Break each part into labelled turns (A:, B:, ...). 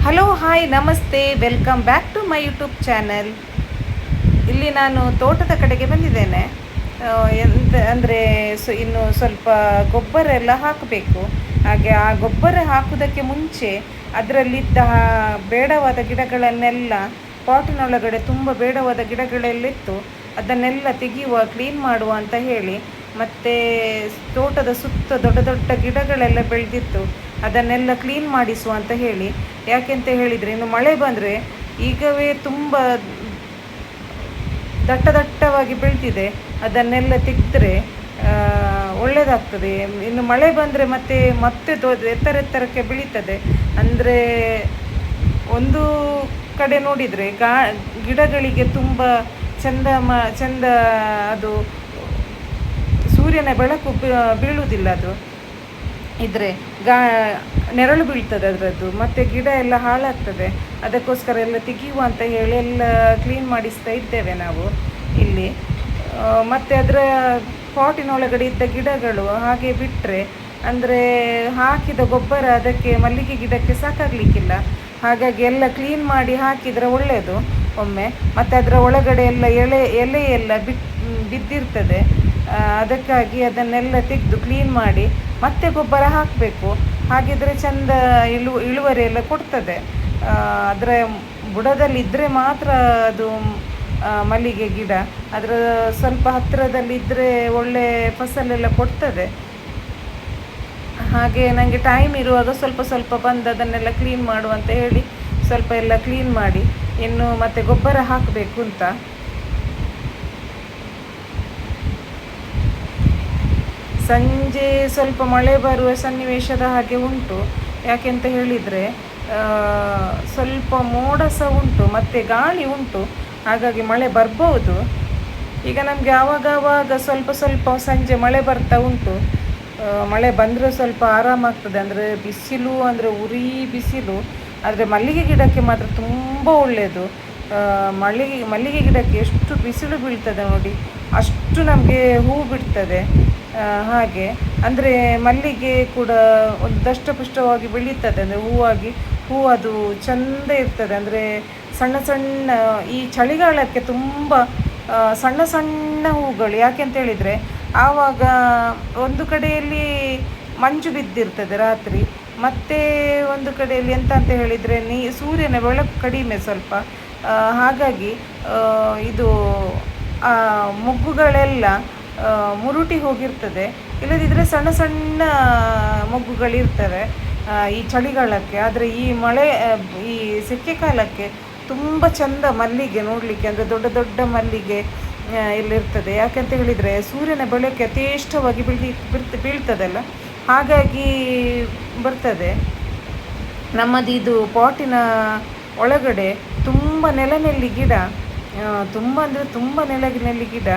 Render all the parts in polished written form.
A: Hello hi ನಮಸ್ತೆ, welcome back to my YouTube channel. ಇಲ್ಲಿ ನಾನು ತೋಟದ ಕಡೆಗೆ ಬಂದಿದ್ದೇನೆ. ಎಂತ ಅಂದರೆ ಇನ್ನು ಸ್ವಲ್ಪ ಗೊಬ್ಬರ ಎಲ್ಲ ಹಾಕಬೇಕು. ಹಾಗೆ ಆ ಗೊಬ್ಬರ ಹಾಕೋದಕ್ಕೆ ಮುಂಚೆ ಅದರಲ್ಲಿದ್ದ ಬೇಡವಾದ ಗಿಡಗಳನ್ನೆಲ್ಲ ಪಾಟಿನೊಳಗಡೆ ತುಂಬ ಬೇಡವಾದ ಗಿಡಗಳೆಲ್ಲಿತ್ತು ಅದನ್ನೆಲ್ಲ ತೆಗೆಯುವ, ಕ್ಲೀನ್ ಮಾಡುವ ಅಂತ ಹೇಳಿ, ಮತ್ತು ತೋಟದ ಸುತ್ತ ದೊಡ್ಡ ದೊಡ್ಡ ಗಿಡಗಳೆಲ್ಲ ಬೆಳೆದಿತ್ತು ಅದನ್ನೆಲ್ಲ ಕ್ಲೀನ್ ಮಾಡಿಸುವ ಅಂತ ಹೇಳಿ. ಯಾಕೆಂತ ಹೇಳಿದರೆ ಇನ್ನು ಮಳೆ ಬಂದರೆ ಈಗವೇ ತುಂಬ ದಟ್ಟವಾಗಿ ಬೆಳೆದಿದೆ, ಅದನ್ನೆಲ್ಲ ತೆಗೆದ್ರೆ ಒಳ್ಳೆಯದಾಗ್ತದೆ. ಇನ್ನು ಮಳೆ ಬಂದರೆ ಮತ್ತೆ ಎತ್ತರಕ್ಕೆ ಬೆಳೀತದೆ. ಅಂದರೆ ಒಂದು ಕಡೆ ನೋಡಿದರೆ ಗಿಡಗಳಿಗೆ ತುಂಬ ಚಂದ ಅದು ಸೂರ್ಯನ ಬೆಳಕು ಬೀಳುವುದಿಲ್ಲ. ಅದು ಇದ್ರೆ ನೆರಳು ಬೀಳ್ತದೆ ಅದರದ್ದು, ಮತ್ತು ಗಿಡ ಎಲ್ಲ ಹಾಳಾಗ್ತದೆ. ಅದಕ್ಕೋಸ್ಕರ ಎಲ್ಲ ತೆಗೆಯುವ ಅಂತ ಹೇಳಿ ಎಲ್ಲ ಕ್ಲೀನ್ ಮಾಡಿಸ್ತಾ ಇದ್ದೇವೆ ನಾವು ಇಲ್ಲಿ. ಮತ್ತು ಅದರ ಪಾಟಿನೊಳಗಡೆ ಇದ್ದ ಗಿಡಗಳು ಹಾಗೆ ಬಿಟ್ಟರೆ, ಅಂದರೆ ಹಾಕಿದ ಗೊಬ್ಬರ ಅದಕ್ಕೆ ಮಲ್ಲಿಗೆ ಗಿಡಕ್ಕೆ ಸಾಕಾಗಲಿಕ್ಕಿಲ್ಲ. ಹಾಗಾಗಿ ಎಲ್ಲ ಕ್ಲೀನ್ ಮಾಡಿ ಹಾಕಿದರೆ ಒಳ್ಳೆಯದು ಒಮ್ಮೆ. ಮತ್ತು ಅದರ ಒಳಗಡೆ ಎಲ್ಲ ಎಲೆ ಎಲ್ಲ ಬಿದ್ದಿರ್ತದೆ. ಅದಕ್ಕಾಗಿ ಅದನ್ನೆಲ್ಲ ತೆಗೆದು ಕ್ಲೀನ್ ಮಾಡಿ ಮತ್ತೆ ಗೊಬ್ಬರ ಹಾಕಬೇಕು. ಹಾಗಿದ್ರೆ ಚೆಂದ ಇಳುವರಿ ಎಲ್ಲ ಕೊಡ್ತದೆ. ಅದರ ಬುಡದಲ್ಲಿದ್ದರೆ ಮಾತ್ರ ಅದು ಮಲ್ಲಿಗೆ ಗಿಡ ಅದರ ಸ್ವಲ್ಪ ಹತ್ತಿರದಲ್ಲಿದ್ದರೆ ಒಳ್ಳೆ ಫಸಲೆಲ್ಲ ಕೊಡ್ತದೆ. ಹಾಗೆ ನನಗೆ ಟೈಮ್ ಇರುವಾಗ ಸ್ವಲ್ಪ ಬಂದು ಅದನ್ನೆಲ್ಲ ಕ್ಲೀನ್ ಮಾಡುವಂತ ಹೇಳಿ ಸ್ವಲ್ಪ ಎಲ್ಲ ಕ್ಲೀನ್ ಮಾಡಿ ಇನ್ನು ಮತ್ತೆ ಗೊಬ್ಬರ ಹಾಕಬೇಕು ಅಂತ. ಸಂಜೆ ಸ್ವಲ್ಪ ಮಳೆ ಬರುವ ಸನ್ನಿವೇಶದ ಹಾಗೆ ಉಂಟು. ಯಾಕೆಂತ ಹೇಳಿದರೆ ಸ್ವಲ್ಪ ಮೋಡ ಸಹ ಉಂಟು ಮತ್ತು ಗಾಳಿ ಉಂಟು. ಹಾಗಾಗಿ ಮಳೆ ಬರ್ಬೋದು. ಈಗ ನಮಗೆ ಆವಾಗ ಸ್ವಲ್ಪ ಸಂಜೆ ಮಳೆ ಬರ್ತಾ ಉಂಟು. ಮಳೆ ಬಂದರೆ ಸ್ವಲ್ಪ ಆರಾಮಾಗ್ತದೆ. ಅಂದರೆ ಬಿಸಿಲು ಅಂದರೆ ಉರಿ ಬಿಸಿಲು. ಆದರೆ ಮಲ್ಲಿಗೆ ಗಿಡಕ್ಕೆ ಮಾತ್ರ ತುಂಬ ಒಳ್ಳೆಯದು. ಮಲ್ಲಿಗೆ ಗಿಡಕ್ಕೆ ಎಷ್ಟು ಬಿಸಿಲು ಬೀಳ್ತದೆ ನೋಡಿ, ಅಷ್ಟು ನಮಗೆ ಹೂವು ಬಿಡ್ತದೆ. ಹಾಗೆ ಅಂದರೆ ಮಲ್ಲಿಗೆ ಕೂಡ ಒಂದು ದಷ್ಟಪುಷ್ಟವಾಗಿ ಬೆಳೀತದೆ. ಅಂದರೆ ಹೂವು ಅದು ಚೆಂದ ಇರ್ತದೆ. ಅಂದರೆ ಸಣ್ಣ ಈ ಚಳಿಗಾಲಕ್ಕೆ ತುಂಬ ಸಣ್ಣ ಹೂಗಳು. ಯಾಕೆಂತ ಹೇಳಿದರೆ ಆವಾಗ ಒಂದು ಕಡೆಯಲ್ಲಿ ಮಂಜು ಬಿದ್ದಿರ್ತದೆ ರಾತ್ರಿ, ಮತ್ತು ಒಂದು ಕಡೆಯಲ್ಲಿ ಎಂತ ಅಂತ ಹೇಳಿದರೆ ಸೂರ್ಯನ ಬೆಳಕು ಕಡಿಮೆ ಸ್ವಲ್ಪ. ಹಾಗಾಗಿ ಇದು ಮೊಗ್ಗುಗಳೆಲ್ಲ ಮುರುಟಿ ಹೋಗಿರ್ತದೆ. ಇಲ್ಲದಿದ್ದರೆ ಸಣ್ಣ ಮೊಗ್ಗುಗಳಿರ್ತವೆ ಈ ಚಳಿಗಾಲಕ್ಕೆ. ಆದರೆ ಈ ಸೆಕೆ ಕಾಲಕ್ಕೆ ತುಂಬ ಚೆಂದ ಮಲ್ಲಿಗೆ ನೋಡಲಿಕ್ಕೆ. ಅಂದರೆ ದೊಡ್ಡ ಮಲ್ಲಿಗೆ ಇಲ್ಲಿರ್ತದೆ. ಯಾಕಂತ ಹೇಳಿದರೆ ಸೂರ್ಯನ ಬೆಳಕು ಯಥೇಷ್ಟವಾಗಿ ಬೀಳ್ತದಲ್ಲ, ಹಾಗಾಗಿ ಬರ್ತದೆ. ನಮ್ಮದು ಇದು ಪಾಟಿನ ಒಳಗಡೆ ತುಂಬ ನೆಲನೆಲ್ಲಿ ಗಿಡ, ತುಂಬ ನೆಲನೆಲ್ಲಿ ಗಿಡ,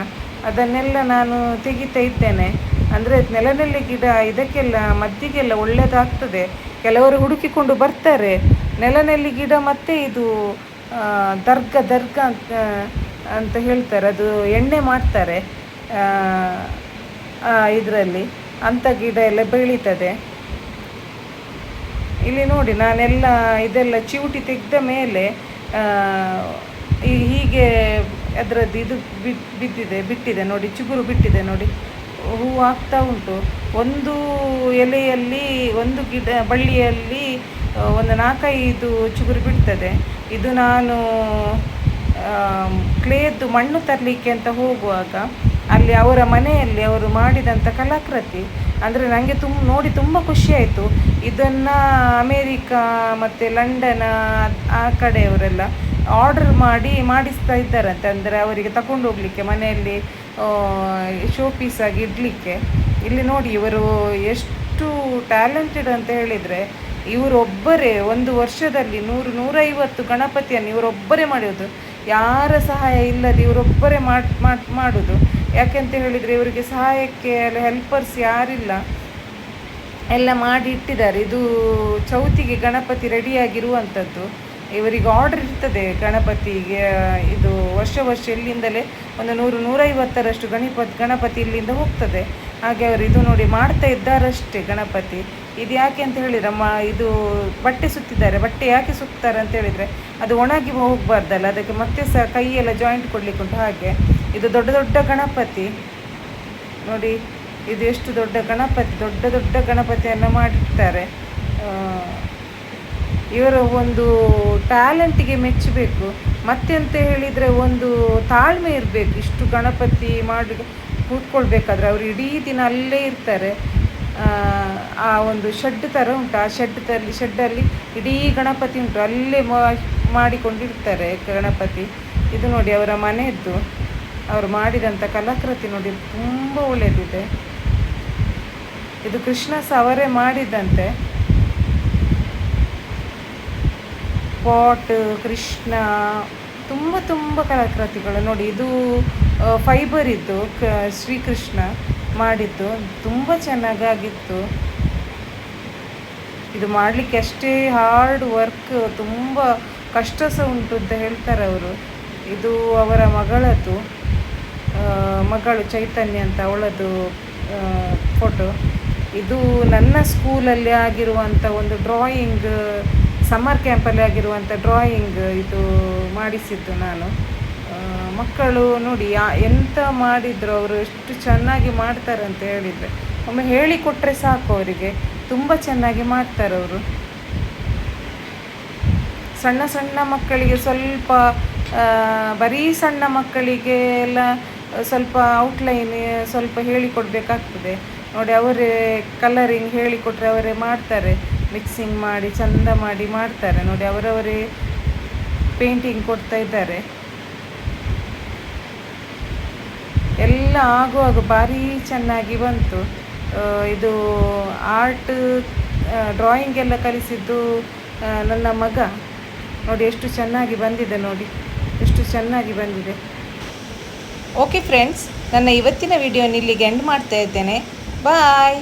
A: ಅದನ್ನೆಲ್ಲ ನಾನು ತೆಗಿತಾ ಇದ್ದೇನೆ. ಅಂದರೆ ನೆಲನೆಲ್ಲಿ ಗಿಡ ಇದಕ್ಕೆಲ್ಲ ಮದ್ದಿಗೆಲ್ಲ ಒಳ್ಳೆಯದಾಗ್ತದೆ. ಕೆಲವರು ಹುಡುಕಿಕೊಂಡು ಬರ್ತಾರೆ ನೆಲನೆಲ್ಲಿ ಗಿಡ. ಮತ್ತು ಇದು ದರ್ಗ ಅಂತ ಹೇಳ್ತಾರೆ, ಅದು ಎಣ್ಣೆ ಮಾಡ್ತಾರೆ ಇದರಲ್ಲಿ. ಅಂಥ ಗಿಡ ಎಲ್ಲ ಬೆಳೀತದೆ ಇಲ್ಲಿ ನೋಡಿ. ನಾನೆಲ್ಲ ಇದೆಲ್ಲ ಚಿವುಟಿ ತೆಗೆದ ಮೇಲೆ ಹೀಗೆ ಅದರದ್ದು ಇದು ಬಿಟ್ಟಿದೆ ನೋಡಿ, ಚಿಗುರು ಬಿಟ್ಟಿದೆ ನೋಡಿ, ಹೂವು ಆಗ್ತಾ ಉಂಟು. ಒಂದು ಎಲೆಯಲ್ಲಿ ಒಂದು ಬಳ್ಳಿಯಲ್ಲಿ ಒಂದು 4-5 ಚಿಗುರು ಬಿಡ್ತದೆ. ಇದು ನಾನು ಕ್ಲೇದ್ದು ಮಣ್ಣು ತರಲಿಕ್ಕೆ ಅಂತ ಹೋಗುವಾಗ ಅಲ್ಲಿ ಅವರ ಮನೆಯಲ್ಲಿ ಅವರು ಮಾಡಿದಂಥ ಕಲಾಕೃತಿ. ಅಂದರೆ ನನಗೆ ನೋಡಿ ತುಂಬ ಖುಷಿಯಾಯಿತು. ಇದನ್ನು ಅಮೇರಿಕಾ ಮತ್ತು ಲಂಡನ್ ಆ ಕಡೆಯವರೆಲ್ಲ ಆರ್ಡರ್ ಮಾಡಿಸ್ತಾ ಇದ್ದಾರಂತೆ. ಅಂದರೆ ಅವರಿಗೆ ತಗೊಂಡು ಹೋಗಲಿಕ್ಕೆ, ಮನೆಯಲ್ಲಿ ಶೋ ಪೀಸಾಗಿ ಇಡಲಿಕ್ಕೆ. ಇಲ್ಲಿ ನೋಡಿ ಇವರು ಎಷ್ಟು ಟ್ಯಾಲೆಂಟೆಡ್ ಅಂತ ಹೇಳಿದರೆ, ಇವರೊಬ್ಬರೇ ಒಂದು ವರ್ಷದಲ್ಲಿ 100-150 ಗಣಪತಿಯನ್ನು ಇವರೊಬ್ಬರೇ ಮಾಡೋದು. ಯಾರ ಸಹಾಯ ಇಲ್ಲದೆ ಇವರೊಬ್ಬರೇ ಮಾಡೋದು. ಯಾಕೆಂತ ಹೇಳಿದರೆ ಇವರಿಗೆ ಸಹಾಯಕ್ಕೆ ಹೆಲ್ಪರ್ಸ್ ಯಾರಿಲ್ಲ, ಎಲ್ಲ ಮಾಡಿ ಇಟ್ಟಿದ್ದಾರೆ. ಇದು ಚೌತಿಗೆ ಗಣಪತಿ ರೆಡಿಯಾಗಿರುವಂಥದ್ದು. ಇವರಿಗೆ ಆರ್ಡರ್ ಇರ್ತದೆ ಗಣಪತಿಗೆ. ಇದು ವರ್ಷ ಇಲ್ಲಿಂದಲೇ ಒಂದು 100-150ರಷ್ಟು ಗಣಪತಿ ಇಲ್ಲಿಂದ ಹೋಗ್ತದೆ. ಹಾಗೆ ಅವರು ಇದು ನೋಡಿ ಮಾಡ್ತಾ ಇದ್ದಾರಷ್ಟೇ ಗಣಪತಿ. ಇದು ಯಾಕೆ ಅಂತ ಹೇಳಿದ್ರೆ ಇದು ಬಟ್ಟೆ ಸುತ್ತಿದ್ದಾರೆ. ಬಟ್ಟೆ ಯಾಕೆ ಸುತ್ತಾರೆ ಅಂತ ಹೇಳಿದರೆ ಅದು ಒಣಗಿ ಹೋಗಬಾರ್ದಲ್ಲ, ಅದಕ್ಕೆ ಮತ್ತೆ ಸಹ ಕೈಯೆಲ್ಲ ಜಾಯಿಂಟ್ ಕೊಡಲಿಕ್ಕುಂಟು. ಹಾಗೆ ಇದು ದೊಡ್ಡ ದೊಡ್ಡ ಗಣಪತಿ ನೋಡಿ, ಇದು ಎಷ್ಟು ದೊಡ್ಡ ಗಣಪತಿ, ದೊಡ್ಡ ದೊಡ್ಡ ಗಣಪತಿಯನ್ನು ಮಾಡಿರ್ತಾರೆ. ಇವರ ಒಂದು ಟ್ಯಾಲೆಂಟಿಗೆ ಮೆಚ್ಚಬೇಕು. ಮತ್ತೆ ಅಂತ ಹೇಳಿದರೆ ಒಂದು ತಾಳ್ಮೆ ಇರಬೇಕು. ಇಷ್ಟು ಗಣಪತಿ ಮಾಡಿ ಕೂತ್ಕೊಳ್ಬೇಕಾದ್ರೆ ಅವರು ಇಡೀ ದಿನ ಅಲ್ಲೇ ಇರ್ತಾರೆ. ಆ ಒಂದು ಶೆಡ್ ಥರ ಉಂಟು, ಆ ಶೆಡ್ಡಲ್ಲಿ ಇಡೀ ಗಣಪತಿ ಉಂಟು, ಅಲ್ಲೇ ಮಾಡಿಕೊಂಡಿರ್ತಾರೆ ಗಣಪತಿ. ಇದು ನೋಡಿ ಅವರ ಮನೆಯದ್ದು, ಅವರು ಮಾಡಿದಂಥ ಕಲಾಕೃತಿ ನೋಡಿ ತುಂಬ ಒಳ್ಳೆಯದಿದೆ. ಇದು ಕೃಷ್ಣ ಸಹ ಅವರೇ ಮಾಡಿದಂತೆ. ಪಾಟ್ ಕೃಷ್ಣ ತುಂಬ ಕಲಾಕೃತಿಗಳು ನೋಡಿ. ಇದು ಫೈಬರ್ ಇದ್ದು ಶ್ರೀಕೃಷ್ಣ ಮಾಡಿದ್ದು ತುಂಬ ಚೆನ್ನಾಗಾಗಿತ್ತು. ಇದು ಮಾಡಲಿಕ್ಕೆ ಅಷ್ಟೇ ಹಾರ್ಡ್ ವರ್ಕ್, ತುಂಬ ಕಷ್ಟ ಸಹ ಉಂಟು ಅಂತ ಹೇಳ್ತಾರೆ ಅವರು. ಇದು ಅವರ ಮಗಳು ಚೈತನ್ಯ ಅಂತ, ಅವಳದು ಫೋಟೋ. ಇದು ನನ್ನ ಸ್ಕೂಲಲ್ಲಿ ಆಗಿರುವಂಥ ಒಂದು ಡ್ರಾಯಿಂಗ್, ಸಮ್ಮರ್ ಕ್ಯಾಂಪಲ್ಲಿ ಆಗಿರುವಂಥ ಡ್ರಾಯಿಂಗ್ ಇದು ಮಾಡಿಸಿದ್ದು ನಾನು. ಮಕ್ಕಳು ನೋಡಿ ಎಂತ ಮಾಡಿದ್ರು, ಅವರು ಎಷ್ಟು ಚೆನ್ನಾಗಿ ಮಾಡ್ತಾರೆ ಅಂತ ಹೇಳಿದರೆ, ಒಮ್ಮೆ ಹೇಳಿಕೊಟ್ರೆ ಸಾಕು ಅವರಿಗೆ, ತುಂಬ ಚೆನ್ನಾಗಿ ಮಾಡ್ತಾರೆ ಅವರು. ಸಣ್ಣ ಸಣ್ಣ ಮಕ್ಕಳಿಗೆ ಸ್ವಲ್ಪ ಬರೀ ಸಣ್ಣ ಮಕ್ಕಳಿಗೆ ಎಲ್ಲ ಸ್ವಲ್ಪ ಔಟ್ಲೈನ್ ಸ್ವಲ್ಪ ಹೇಳಿಕೊಡ್ಬೇಕಾಗ್ತದೆ ನೋಡಿ. ಅವರೇ ಕಲರಿಂಗ್ ಹೇಳಿಕೊಟ್ರೆ ಅವರೇ ಮಾಡ್ತಾರೆ, ಮಿಕ್ಸಿಂಗ್ ಮಾಡಿ ಚಂದ ಮಾಡಿ ಮಾಡ್ತಾರೆ ನೋಡಿ. ಅವರವರೇ ಪೇಂಟಿಂಗ್ ಕೊಡ್ತಾ ಇದ್ದಾರೆ. ಎಲ್ಲ ಆಗುವಾಗ ಭಾರಿ ಚೆನ್ನಾಗಿ ಬಂತು. ಇದು ಆರ್ಟ್ ಡ್ರಾಯಿಂಗ್ ಎಲ್ಲ ಕಲಿಸಿದ್ದು ನನ್ನ ಮಗ ನೋಡಿ. ಎಷ್ಟು ಚೆನ್ನಾಗಿ ಬಂದಿದೆ ನೋಡಿ, ಎಷ್ಟು ಚೆನ್ನಾಗಿ ಬಂದಿದೆ. ಓಕೆ ಫ್ರೆಂಡ್ಸ್, ನನ್ನ ಇವತ್ತಿನ ವಿಡಿಯೋನ ಇಲ್ಲಿಗೆ ಎಂಡ್ ಮಾಡ್ತಾ ಇದ್ದೇನೆ. ಬಾಯ್.